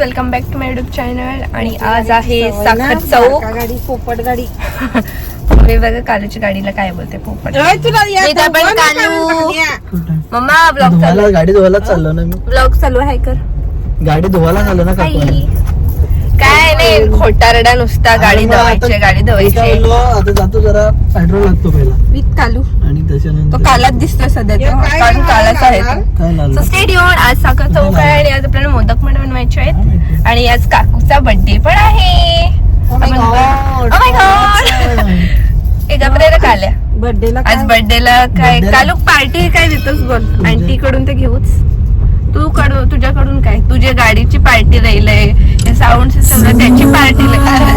Welcome back to my YouTube channel. आणि आज आहे साखर चौक गाडी पोपट गाडी. मी बघा कालूच्या गाडीला काय बोलते पोपट. मम्मा ब्लॉग चालू, गाडी धुवायला चाललो ना मी. ब्लॉग चालू आहे कर. गाडी धुवायला चाललो ना काय नाही खोटारडा नुसता गाडी धुवायची गाडी धुवायची. आता जातो जरा पेट्रोल लागतो पहिला विथ कालू आणि त्याच्यानंतर तो कालाच दिसतोय सध्या कारण कालाच आहे तो. Stay tune. आज साखर चौक आहे आणि आज आपल्याला मोदक बनवायचे आहेत आणि आज काकूचा बर्थडे पण आहे. एका प्रेर काल्या बर्थडेला आज बर्थडेला काय कालू पार्टी काय देतोस बोल. आंटी कडून तर घेऊच तुझ्याकडून काय तुझ्या गाडीची पार्टी राहिलंय साऊंड सिस्टम त्याची पार्टी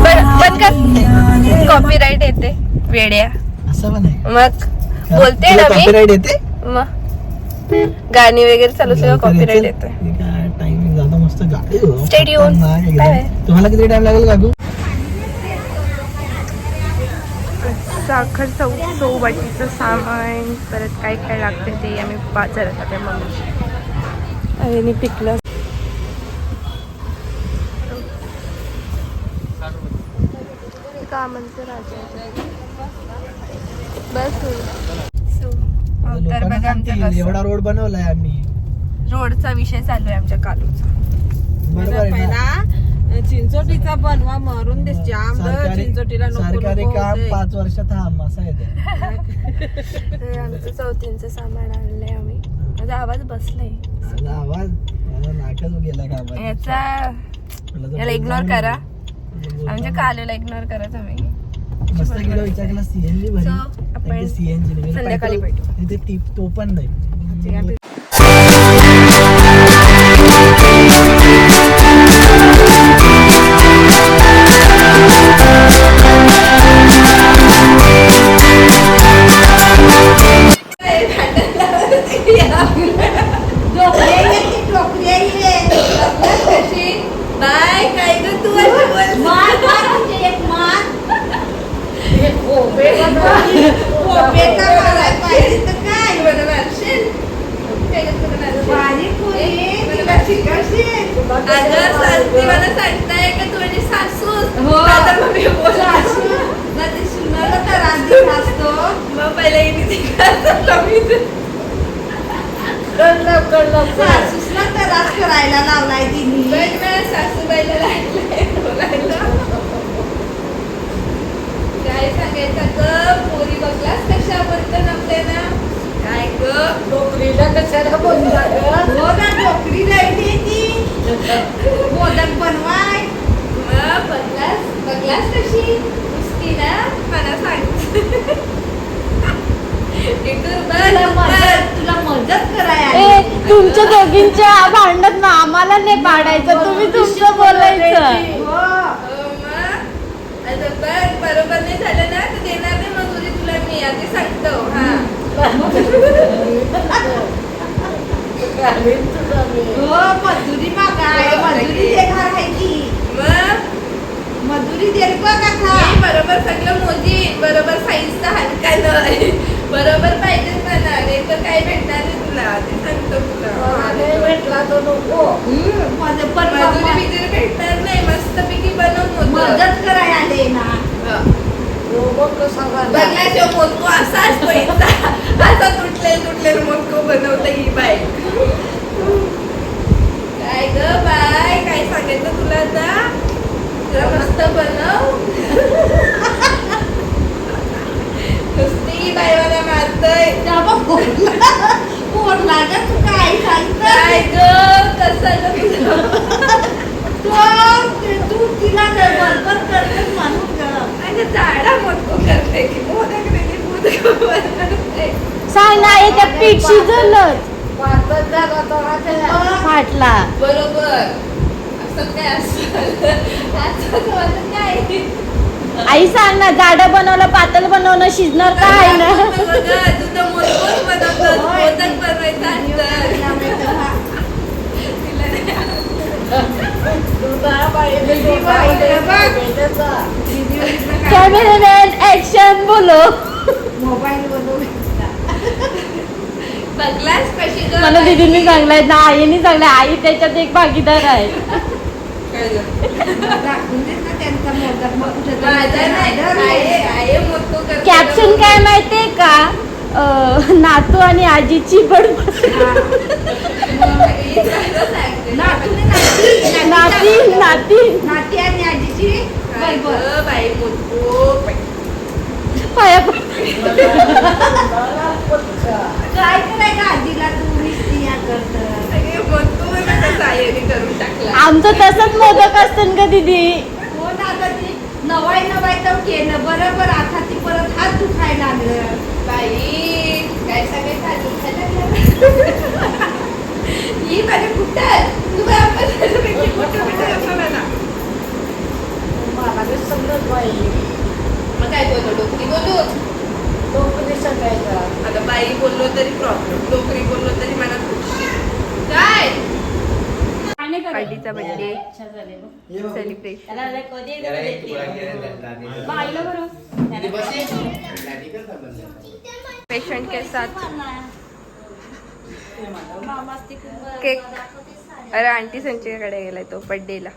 पण का कॉपीराईट येते वेड्या असं पण आहे. मग बोलते ना मी कॉपीराईट येते मग गाणी वगैरे चालू सगळं कॉपीराईट येतोय. टाइमिंग जातो मस्त गाडी Stay tuned. तुम्हाला किती टाइम लागेल काकू? साखर चौबाटीचं सामान परत काय काय लागते ते आम्ही बाजारात आपल्या मम्मी पिकलं कामांचं राजा बस. तर बघा आमच्या एवढा रोड बनवलाय आम्ही. रोडचा विषय चालू आहे आमच्या कालूचा. बरोबर आहे ना? पहिला चिंचोटीचा बनवा मरून दिस जाम चिंचोटीला सरकारी काम 5 वर्ष थांब असं आहे. आमचं चौथींचं सामान आणलंय आम्ही. माझा आवाज बसलाय आवाज नाकच गेला कामात. याला इग्नोर करा. आमच्या कालूला इग्नोर करा तुम्ही. मस्त गेलो विचारला सीएनजी भरी आपण सीएनजी संध्याकाळी भेटू. ते टिप तो पण नाही. बाय काय ग तू मला सांगताय का तू माझी सासू असतो मग सासूसला त्रास करायला लावलाय तिने. सासूबाईला काय सांगायचं ग पोरी बघलास कशा बर्तन आपल्याला काय ग डोकरीला कशाला बोलला हो ना डोकरीला येते ती मोदक बनवाय. मग बघलास कशी नुसती ना मला सांग तुला मदत करायला. तुमच्या दोघींच्या भांडत ना आम्हाला नाही पाडायचं तुम्ही तुमचं बोलायचं. बरोबर नाही झालं ना तर देणार नाही मजुरी तुला मी आधी सांगतो. मजुरी मागाय मजुरी देणार आहे की मग मजुरी देईल का बरोबर सगळं मोदी बरोबर साईजचा हलका नाही बरोबर पाहिजे मला नाही तर काय भेटणार नाही तुला ते सांगतो तुला. भेटला तो नको मजुरी बिजुरी भेटणार नाही. मस्त पैकी बनवून मदत करायला आले ना. बघला मोदको असा असतो असा तुटलेलं मोदको बनवलं ही बाय. काय ग बाय काय सांगायचं तुला आता तुला मस्त बनव. नुसती बाय मला मारतय कोण लागत तू काय सांगताय ग कसं तू तिला बरोबर करतेस माणूस झाडा मोदको करते की मोदक बनवते. सांग ना त्या पीठ शिजलं फाटला बरोबर असं काय असं काय. आई सांग ना जाडं बनवलं पातळ बनवणं शिजणार का आहे ना. तुझं मोदक बनवतं मोदक बनवायचं कॅमेरामॅन ऍक्शन बोलो. मोबाईल बनवू बघलास कशी मला दीदींनी सांगलंय ना आईने सांगलंय आई त्याच्यात एक भागीदार आहे. दाखवून देत ना त्यांचा मोदक मग कुठं माझा नाही, आहे मोदक करतो. कॅप्शन काय माहितीये का नातू आणि आजीची बडबड. नाती नाती नाती आणि आजीची बरोबर बाई मोदक पाया काय करायचं आजीला तू मिस्त्रिया करत करून टाकला. आमचं तसंच मोदक असतं का दीदी. हो ना आता ती नवाय तर केलं बरोबर आता ती परत हात दुखायला लागलं. बाई काय सगळे हात दुखायला लागलं. ही माझे कुठं तू मला समजत बाई. मग काय बोललो डोकरी बोलू डोकं सगळ्याचं आता बाई बोललो तरी प्रॉब्लेम डोकरी बोललो तरी मला काय आईचा बर्थडे सेलिब्रेशन पेशेंट के साथ केक. अरे आंटी संचिकडे गेलाय तो बर्थडेला.